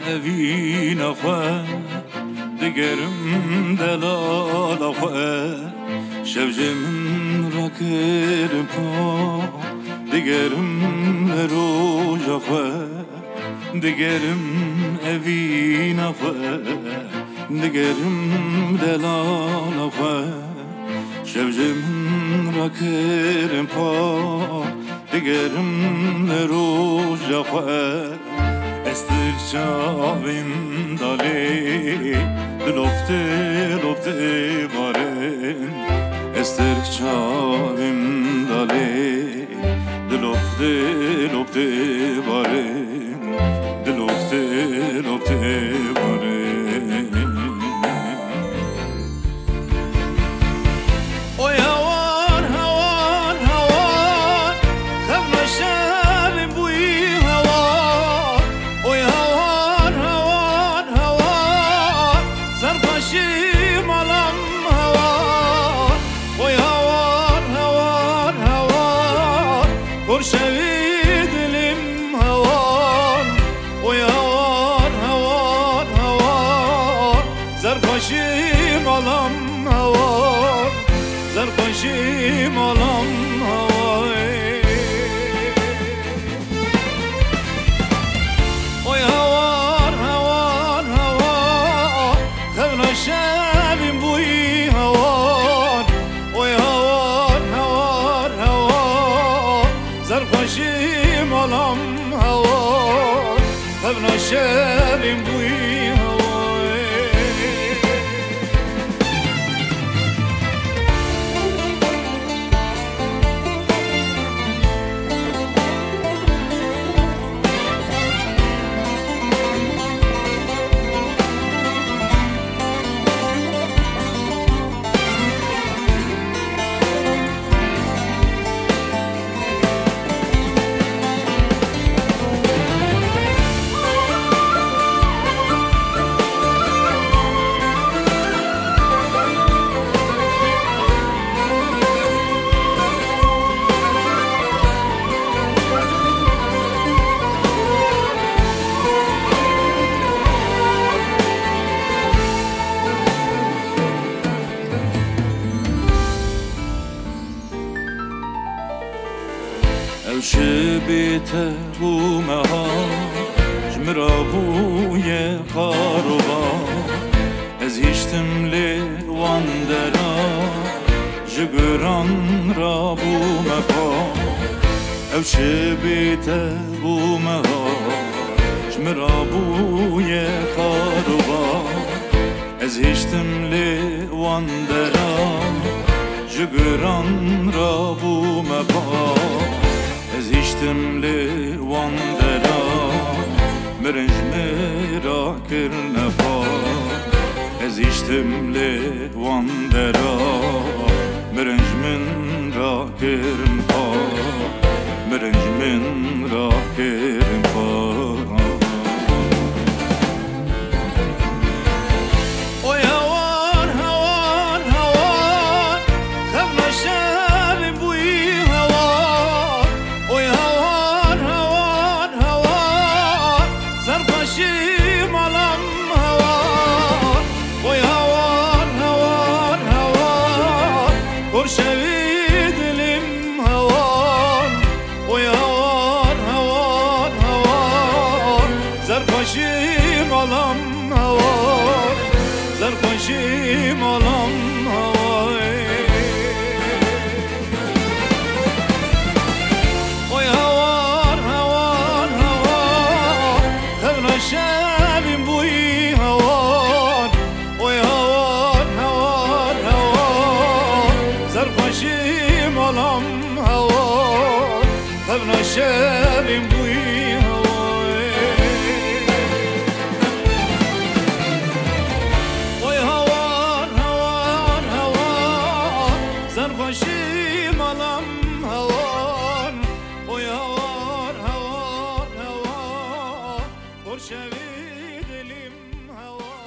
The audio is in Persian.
evin axwe digerim delal axwe şevcemin rakir pa digerim roj axwe digerim evin axwe digerim delal axwe şevcemin rakir pa digerim roj axwe استر چاویم دالی دلوفته لوفته بارن استر چاویم دالی دلوفته لوفته بارن دلوفته لوفته بارن اوی هوار هوار هوار خم شب بوی زرقشیم علم هوای اوی هوار هوار هوار خبر شبیم بوی هوار اوی هوار هوار هوار زرقشیم علم هوار خبر شبیم بوی شبیت بومه ها جمرا بوی خاروبا از هیشتم لیوان درا جگران را بومه پا او شبیت بومه ها جمرا بوی خاروبا از هیشتم لیوان درا جگران را بومه پا زیشتم لیوان درا مرنج مرا کرن پا زیشتم لیوان درا مرنج من را کرن پا مرنج من را کرن پا زرقشیم علم هوار زرقشیم علم هوای اوی هوار هوار هوار خبر شبیم بوی هوار اوی هوار هوار هوار زرقشیم علم هوار خبر شبیم بوی زرقشیم علم هوار اوی هوار هوار هوار پر شوی دلیم هوار